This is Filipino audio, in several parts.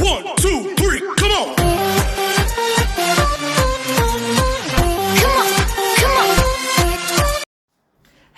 1, 2, 3, come on!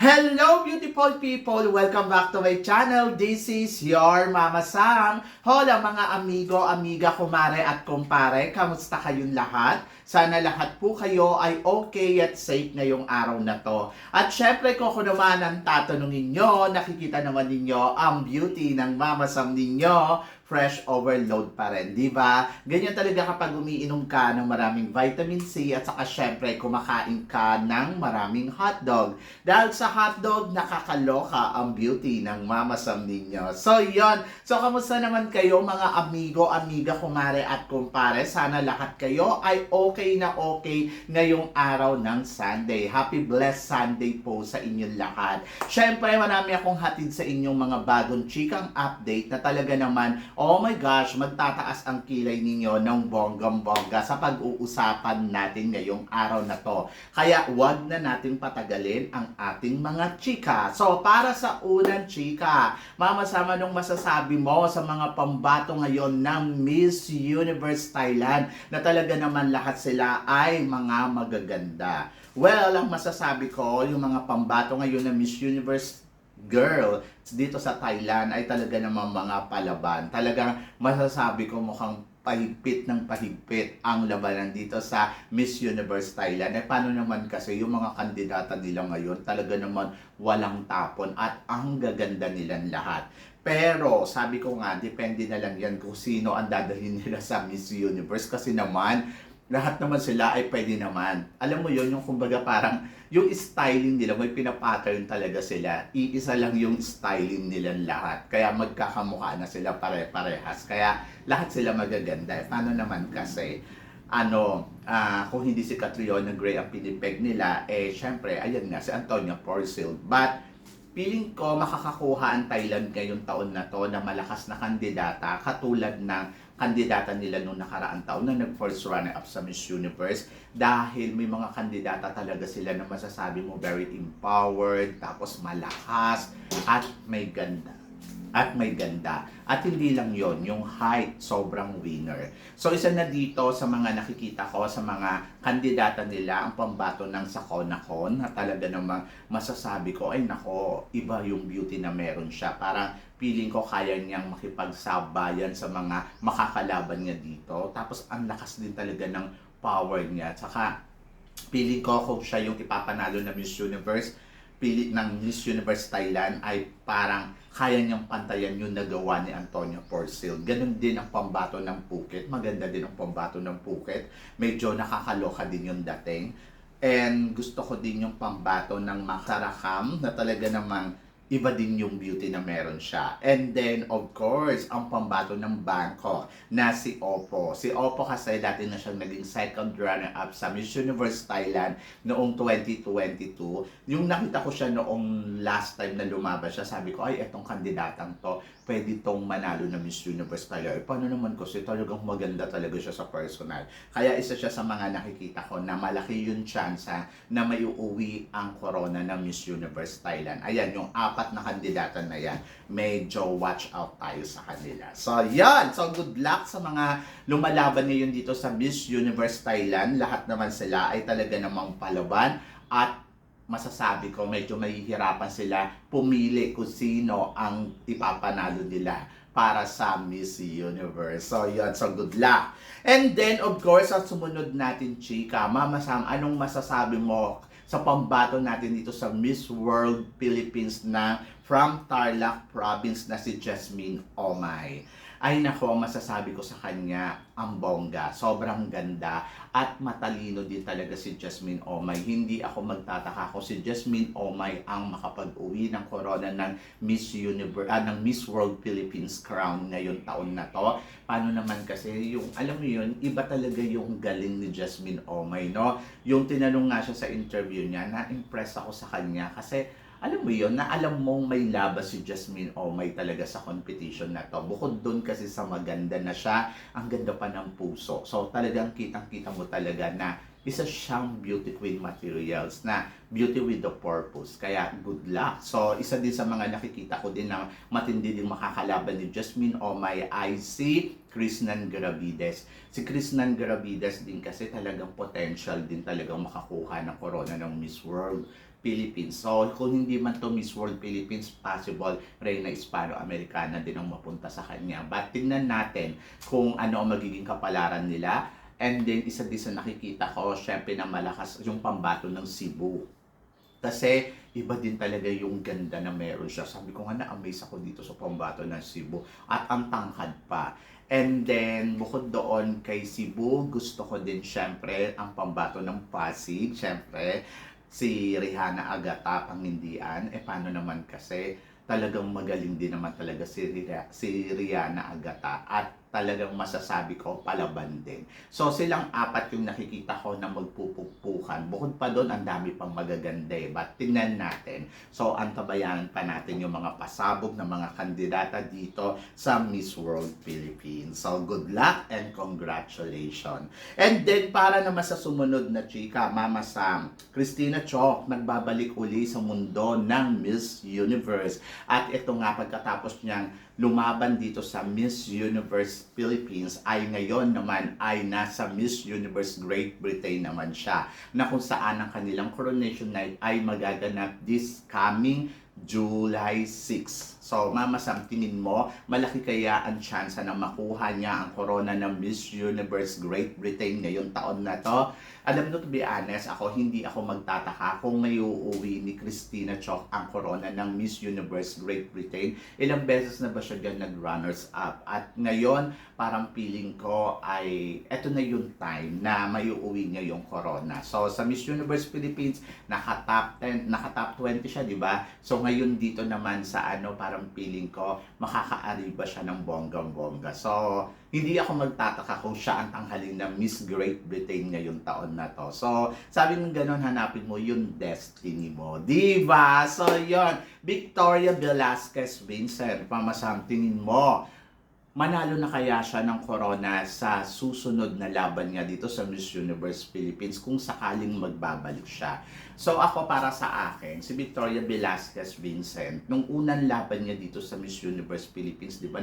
Hello beautiful people! Welcome back to my channel. This is your Mama Sam. Hola mga amigo, amiga, kumare at kumpare. Kamusta kayong lahat? Sana lahat po kayo ay okay at safe ngayong araw na to. At syempre kung ako naman ang tatanungin nyo, nakikita naman ninyo ang beauty ng Mama Sam ninyo. Fresh overload pa rin, di ba? Ganyan talaga kapag umiinom ka ng maraming vitamin C at saka syempre kumakain ka ng maraming hotdog. Dahil sa hotdog, nakakaloka ang beauty ng Mama Sam ninyo. So, yon. So, kamusta naman kayo mga amigo, amiga, kumare at kumpare? Sana lahat kayo ay okay na okay ngayong araw ng Sunday. Happy blessed Sunday po sa inyong lahat. Syempre, marami akong hatid sa inyong mga bagong chikang update na talaga naman, oh my gosh, magtataas ang kilay ninyo ng bonggang-bongga sa pag-uusapan natin ngayong araw na to. Kaya wag na natin patagalin ang ating mga chika. So, para sa unang chika, Mama Sam, anong masasabi mo sa mga pambato ngayon ng Miss Universe Thailand na talaga naman lahat sila ay mga magaganda? Well, ang masasabi ko, yung mga pambato ngayon ng Miss Universe girl dito sa Thailand ay talaga namang mga palaban. Talagang masasabi ko mukhang pahigpit ng pahigpit ang labanan dito sa Miss Universe Thailand. Eh paano naman kasi yung mga kandidata nila ngayon talaga naman walang tapon at ang gaganda nilang lahat. Pero sabi ko nga, depende na lang yan kung sino ang dadalhin nila sa Miss Universe kasi naman lahat naman sila ay pwede naman. Alam mo yon, yung kumbaga parang yung styling nila, may pinapattern talaga sila. Iisa lang yung styling nilang lahat. Kaya magkakamukha na sila pare-parehas. Kaya lahat sila magaganda. Paano naman kasi, kung hindi si Catriona Gray ang pinipeg nila, syempre, ayan nga, si Antonia Porcel. But, feeling ko makakakuha ang Thailand ngayong taon na to na malakas na kandidata katulad ng kandidata nila noong nakaraang taon na nag-first runner-up sa Miss Universe dahil may mga kandidata talaga sila na masasabi mo very empowered, tapos malakas at may ganda. At hindi lang yon, yung height, sobrang winner. So, isa na dito sa mga nakikita ko, sa mga kandidata nila, ang pambato ng Sakonakon, na talaga namang masasabi ko, ay nako, iba yung beauty na meron siya. Parang feeling ko kaya niyang makipagsabayan sa mga makakalaban niya dito. Tapos, ang lakas din talaga ng power niya. Tsaka, feeling ko kung siya yung ipapanalo na Miss Universe, pili ng Miss Universe Thailand ay parang kaya niyang pantayan yung nagawa ni Antonia Porcel. Ganon din ang pambato ng Phuket. Maganda din ang pambato ng Phuket. Medyo nakakaloka din yung dating. And gusto ko din yung pambato ng Makarakam na talaga namang iba din yung beauty na meron siya. And then, of course, ang pambato ng Bangkok na si Oppo. Si Oppo kasi dati na siyang naging second runner-up sa Miss Universe Thailand noong 2022. Yung nakita ko siya noong last time na lumabas siya, sabi ko, ay, etong kandidatang to, pwede tong manalo na Miss Universe Thailand. Paano naman kasi talagang maganda talaga siya sa personal. Kaya isa siya sa mga nakikita ko na malaki yung chance na may uuwi ang corona ng Miss Universe Thailand. Ayan, yung apat na kandidata na yan, medyo watch out tayo sa kanila. So, yan! So, good luck sa mga lumalaban ngayon dito sa Miss Universe Thailand. Lahat naman sila ay talaga namang palaban at masasabi ko medyo mahihirapan sila pumili kung sino ang ipapanalo nila para sa Miss Universe. So, yun. So, good luck. And then, of course, sa sumunod natin, chika, Mama Sam, anong masasabi mo sa pambato natin dito sa Miss World Philippines na from Tarlac Province na si Jasmine Omay? Ay nako, masasabi ko sa kanya, ang bongga, sobrang ganda at matalino din talaga si Jasmine Omay. Hindi ako magtataka kung si Jasmine Omay ang makapag-uwi ng corona ng Miss Universe, ng Miss World Philippines crown ngayong taon na to. Paano naman kasi yung, alam mo yun, iba talaga yung galing ni Jasmine Omay, no? Yung tinanong nga siya sa interview niya, na-impress ako sa kanya kasi alam mo yun, na alam mong may labas si Jasmine Omay talaga sa competition na to. Bukod dun kasi sa maganda na siya, ang ganda pa ng puso. So talagang kitang-kita mo talaga na isa siyang beauty queen materials na beauty with the purpose. Kaya good luck. So, isa din sa mga nakikita ko din na matindi din makakalaban ni Jasmine Omay ay si Krishnan Gravides. Si Krishnan Gravides din kasi talagang potential din talagang makakuha ng corona ng Miss World Philippines. So, kung hindi man to Miss World Philippines, possible Reyna Hispano-Americana din ang mapunta sa kanya. But tingnan natin kung ano ang magiging kapalaran nila. And then, isa din sa nakikita ko, syempre na malakas yung pambato ng Cebu. Kasi, iba din talaga yung ganda na meron siya. Sabi ko nga, na-amaze ako dito sa pambato ng Cebu. At ang tangkad pa. And then, bukod doon kay Cebu, gusto ko din syempre ang pambato ng Pasig. Syempre, si Rihanna Agata Pangindian. Paano naman kasi, talagang magaling din naman talaga si Rihanna Agata. At talagang masasabi ko, palaban din. So, silang apat yung nakikita ko na magpupukpukan. Bukod pa doon, ang dami pang magaganda eh. But tingnan natin. So, antabayanan pa natin yung mga pasabog na mga kandidata dito sa Miss World Philippines. So, good luck and congratulations. And then, para naman sa sumunod na chika, Mama Sam, Christina Chok, nagbabalik uli sa mundo ng Miss Universe. At ito nga, pagkatapos niyang lumaban dito sa Miss Universe Philippines ay ngayon naman ay nasa Miss Universe Great Britain naman siya, na kung saan ang kanilang coronation night ay magaganap this coming July 6. So, Mama Sam, tingin mo, malaki kaya ang tsansa na makuha niya ang corona ng Miss Universe Great Britain ngayong taon na to? Alam mo, to be honest, hindi ako magtataka kung may uuwi ni Christina Chok ang corona ng Miss Universe Great Britain. Ilang beses na ba siya dyan nag-runners up? At ngayon, parang feeling ko ay eto na yung time na may uuwi niya yung corona. So, sa Miss Universe Philippines, naka-top 10, naka-top 20 siya, di ba? So, ngayon dito naman sa parang feeling ko, makakaariba siya ng bonggang-bongga. So, hindi ako magtataka kung siya ang tanghalin na Miss Great Britain ngayong taon na to. So, sabi ng ganun, hanapin mo yung destiny mo. Diba? So, yon, Victoria Velasquez Vincent, Mama Sam, tingin mo, manalo na kaya siya ng corona sa susunod na laban niya dito sa Miss Universe Philippines kung sakaling magbabalik siya? So ako, para sa akin, si Victoria Velasquez Vincent, nung unang laban niya dito sa Miss Universe Philippines, di ba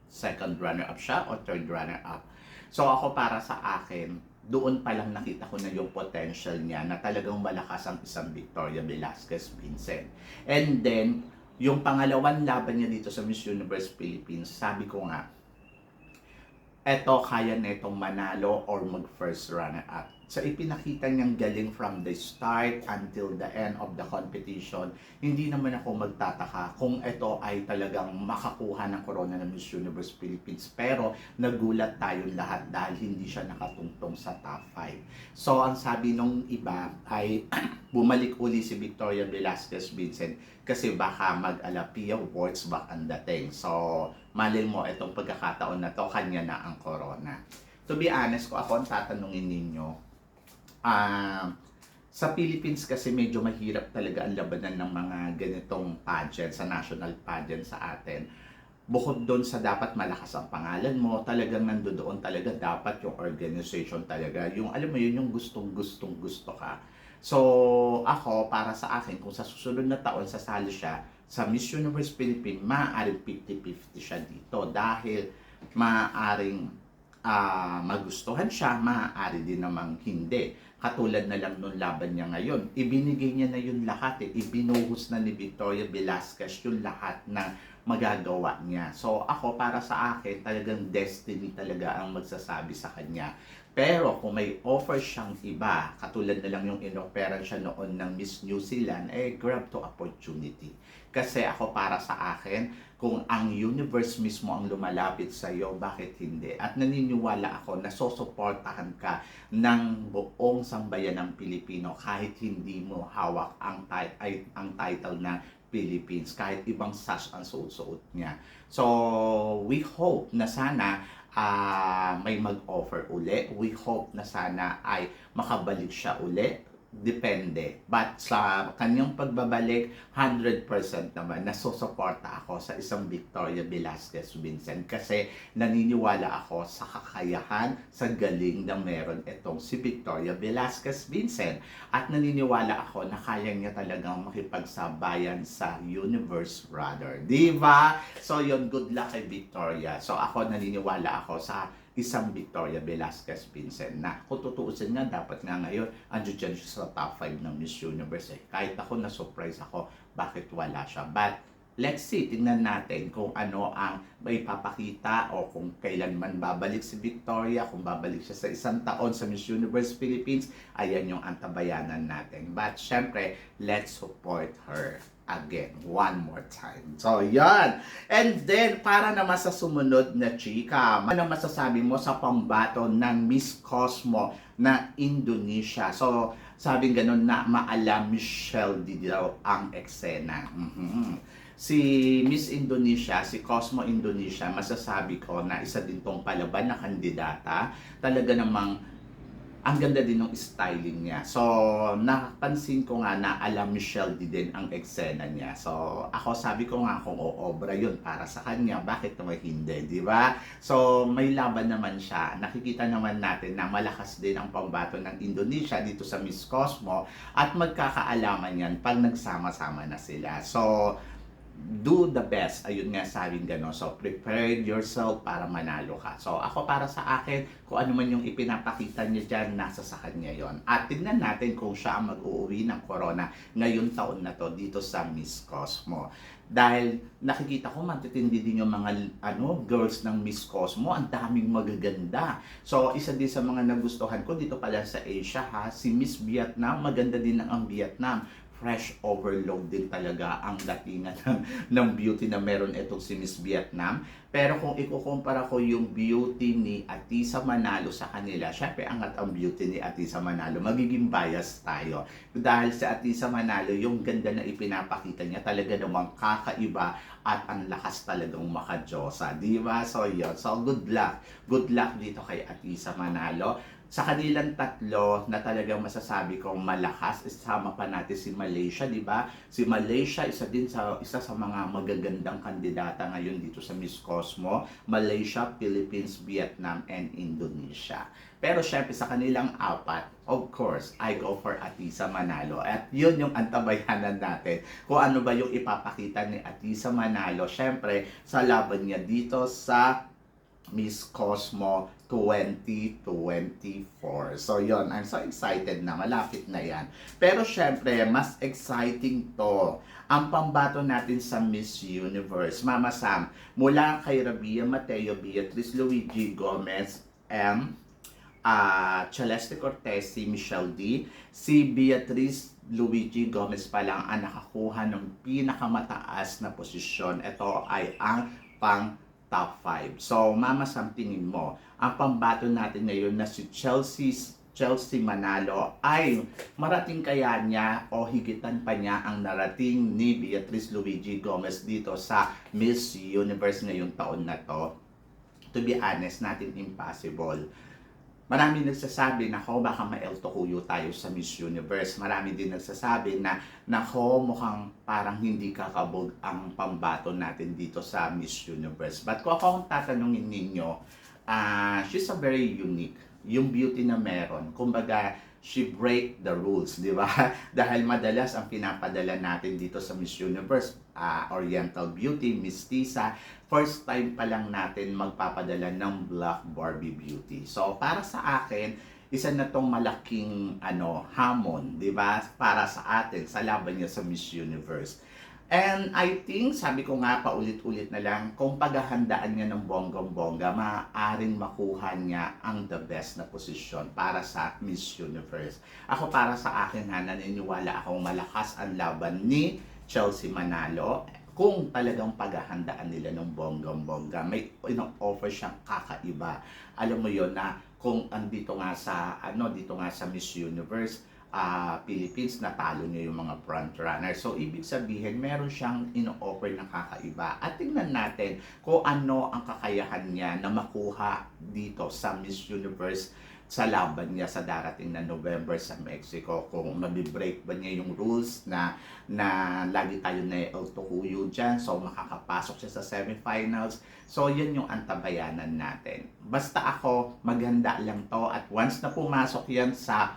second runner-up siya o third runner-up? So ako, para sa akin, doon pa lang nakita ko na yung potential niya na talagang malakas ang isang Victoria Velasquez Vincent. And then, yung pangalawang laban niya dito sa Miss Universe Philippines, sabi ko nga, eto kaya netong manalo or mag first runner-up. So ipinakita niyang galing from the start until the end of the competition. Hindi naman ako magtataka kung ito ay talagang makakuha ng corona ng Miss Universe Philippines. Pero nagulat tayong lahat dahil hindi siya nakatungtong sa top 5. So ang sabi nung iba ay bumalik uli si Victoria Velasquez Vincent kasi baka mag-Alapia Awards back ang dating. So malay mo, itong pagkakataon na to, kanya na ang corona. To be honest, ko ako ang tatanungin ninyo, sa Philippines kasi medyo mahirap talaga ang labanan ng mga ganitong pageant, sa national pageant sa atin. Bukod doon sa dapat malakas ang pangalan mo, talagang nandoon talaga dapat yung organization talaga. Yung alam mo yun, yung gusto ka. So ako, para sa akin, kung sa susunod na taon sasali siya sa Miss Universe Philippines, maaaring 50-50 siya dito dahil maaaring magustuhan siya, maaari din namang hindi. Katulad na lang nung laban niya ngayon. Ibinigay niya na yung lahat eh. Ibinuhos na ni Victoria Velasquez yung lahat na magagawa niya. So ako, para sa akin, talagang destiny talaga ang magsasabi sa kanya. Pero kung may offer siyang iba, katulad na lang yung inoferan siya noon ng Miss New Zealand, grab to opportunity. Kasi ako, para sa akin, kung ang universe mismo ang lumalapit sa iyo, bakit hindi? At naniniwala ako na susuportahan ka ng buong sambayan ng Pilipino kahit hindi mo hawak ang title na Philippines, kahit ibang sash ang suot niya. So, we hope na sana may mag-offer uli. We hope na sana ay makabalik siya uli depende. But sa kanyang pagbabalik, 100% naman nasusuporta ako sa isang Victoria Velasquez Vincent kasi naniniwala ako sa kakayahan, sa galing na meron itong si Victoria Velasquez Vincent. At naniniwala ako na kaya niya talagang makipagsabayan sa universe rather. Diba? So yun, good luck kay Victoria. So ako naniniwala ako sa isang Victoria Velasquez Vincent na kung tutuusin nga dapat nga ngayon andyan dyan siya sa top 5 ng Miss Universe kahit ako na-surprise ako bakit wala siya, but let's see, tingnan natin kung ano ang may papakita o kung kailan man babalik si Victoria, kung babalik siya sa isang taon sa Miss Universe Philippines, ayan yung antabayanan natin. But syempre, let's support her again, one more time. So, yan. And then, para naman sa sumunod na chika, ano masasabi mo sa pambato ng Miss Cosmo na Indonesia? So, sabing ganun na maala Michelle di daw ang eksena. Si Miss Indonesia, si Cosmo Indonesia, masasabi ko na isa din tong palaban na kandidata. Talaga namang ang ganda din ng styling niya. So, napansin ko nga na alam Michelle din ang eksena niya. So, ako sabi ko nga kung oobra yun para sa kanya, bakit naman hindi, di ba? So, may laban naman siya. Nakikita naman natin na malakas din ang pambato ng Indonesia dito sa Miss Cosmo at magkakaalaman yan pag nagsama-sama na sila. So, do the best. Ayun nga sabing gano'n. So, prepare yourself para manalo ka. So, ako para sa akin, kung ano man yung ipinapakita niya dyan, nasa sa kanya yon. At tignan natin kung siya ang mag-uuwi ng corona ngayong taon na to dito sa Miss Cosmo. Dahil nakikita ko matitindi din yung mga girls ng Miss Cosmo, ang daming magaganda. So, isa din sa mga nagustuhan ko dito pala sa Asia si Miss Vietnam, maganda din ang Vietnam. Fresh overload din talaga ang datingan ng beauty na meron itong si Miss Vietnam. Pero kung ikukumpara ko yung beauty ni Atisa Manalo sa kanila, syempre angat ang beauty ni Atisa Manalo, magiging bias tayo. Dahil sa Atisa Manalo, yung ganda na ipinapakita niya talaga namang kakaiba at ang lakas talagang makadyosa. Diba? So yun. So good luck. Good luck dito kay Atisa Manalo. Sa kanilang tatlo na talagang masasabi kong malakas, isama pa natin si Malaysia, di ba? Si Malaysia, isa sa mga magagandang kandidata ngayon dito sa Miss Cosmo. Malaysia, Philippines, Vietnam, and Indonesia. Pero syempre sa kanilang apat, of course, I go for Atisa Manalo. At yun yung antabayanan natin. Kung ano ba yung ipapakita ni Atisa Manalo, syempre sa laban niya dito sa Miss Cosmo 2024. So yon, I'm so excited na, malapit na yan. Pero syempre, mas exciting to ang pambato natin sa Miss Universe. Mama Sam, mula kay Rabia Mateo, Beatrice Luigi Gomez, Celeste Cortez, si Michelle D. Si Beatrice Luigi Gomez pa lang ang nakakuha ng pinakamataas na posisyon. Ito ay ang pang top 5. So, Mama Sam, tingin mo, ang pambato natin ngayon na si Chelsea Manalo ay marating kaya niya o higitan pa niya ang narating ni Beatrice Luigi Gomez dito sa Miss Universe ngayong taon na to? To be honest, natin impossible. Marami nagsasabi na baka ma-El Tocuyo tayo sa Miss Universe. Marami din nagsasabi na mukhang parang hindi kakabog ang pambato natin dito sa Miss Universe. But kung akong tatanungin ninyo, she's a very unique. Yung beauty na meron, kumbaga, she break the rules, di ba? Dahil madalas ang pinapadala natin dito sa Miss Universe, Oriental Beauty, Miss Tisa, first time pa lang natin magpapadala ng Black Barbie Beauty. So, para sa akin, isa na tong malaking hamon, di ba? Para sa atin, sa laban niya sa Miss Universe. And I think, sabi ko nga paulit-ulit na lang, kung paghahandaan niya ng bonggang-bongga, maaaring makuha niya ang the best na posisyon para sa Miss Universe. Ako para sa akin naniniwala akong malakas ang laban ni Chelsea Manalo. Kung talagang paghahandaan nila ng bonggang-bongga, may offer siyang kakaiba. Alam mo yon na kung andito nga sa dito nga sa Miss Universe, Philippines, natalo niya yung mga front runner. So, ibig sabihin, meron siyang ino-offer na kakaiba. At tingnan natin kung ano ang kakayahan niya na makuha dito sa Miss Universe sa laban niya sa darating na November sa Mexico. Kung mabibreak ba niya yung rules na lagi tayo na tukuyo dyan. So, makakapasok siya sa semifinals. So, yun yung antabayanan natin. Basta ako, maganda lang to. At once na pumasok yan sa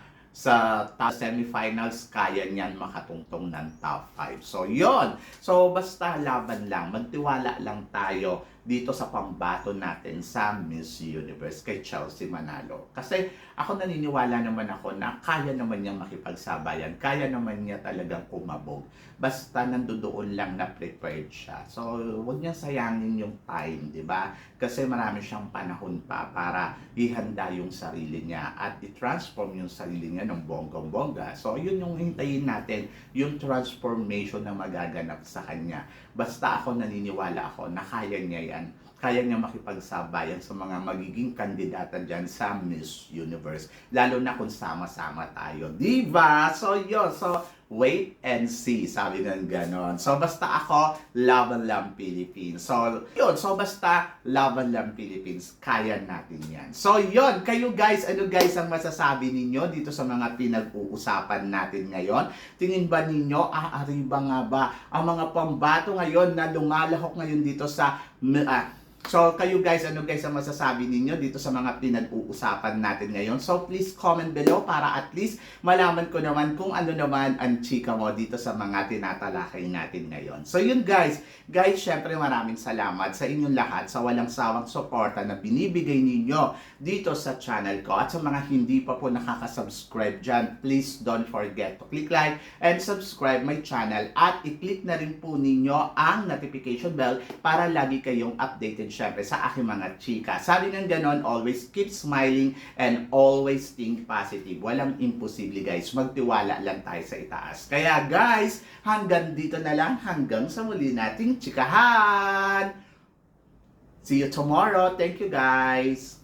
top semifinals, kaya niyan makatungtong ng top 5. So, yon. So, basta laban lang. Magtiwala lang tayo dito sa pambato natin sa Miss Universe kay Chelsea Manalo. Kasi ako naniniwala naman ako na kaya naman niyang makipagsabayan. Kaya naman niya talagang kumabog. Basta nandoon lang na prepared siya. So, huwag niyang sayangin yung time, di ba? Kasi marami siyang panahon pa para ihanda yung sarili niya at i-transform yung sarili niya ng bonggang-bongga. So, yun yung hintayin natin, yung transformation na magaganap sa kanya. Basta ako naniniwala ako na kaya niya yan. Kaya niya makipagsabayan sa mga magiging kandidata dyan sa Miss Universe. Lalo na kung sama-sama tayo. Diba? So, yun. So, wait and see. Sabi ng ganon. So, basta ako, laban lang Philippines. So, yun. So, basta laban lang Philippines. Kaya natin yan. So, yun. Kayo guys, ano guys ang masasabi ninyo dito sa mga pinag-uusapan natin ngayon? Tingin ba ninyo, aariba nga ba ang mga pambato ngayon na lumalahok ngayon dito sa So, kayo guys, ano guys ang masasabi ninyo dito sa mga pinag-uusapan natin ngayon? So, please comment below para at least malaman ko naman kung ano naman ang chika mo dito sa mga tinatalakay natin ngayon. So, yun guys. Guys, syempre maraming salamat sa inyong lahat sa walang sawang suporta na binibigay ninyo dito sa channel ko. At sa mga hindi pa po nakaka-subscribe dyan, please don't forget to click like and subscribe my channel. At i-click na rin po ninyo ang notification bell para lagi kayong updated syempre sa aking mga chika. Sabi ng ganon, always keep smiling and always think positive. Walang imposible guys. Magtiwala lang tayo sa itaas. Kaya guys, hanggang dito na lang. Hanggang sa muli nating chikahan. See you tomorrow. Thank you guys.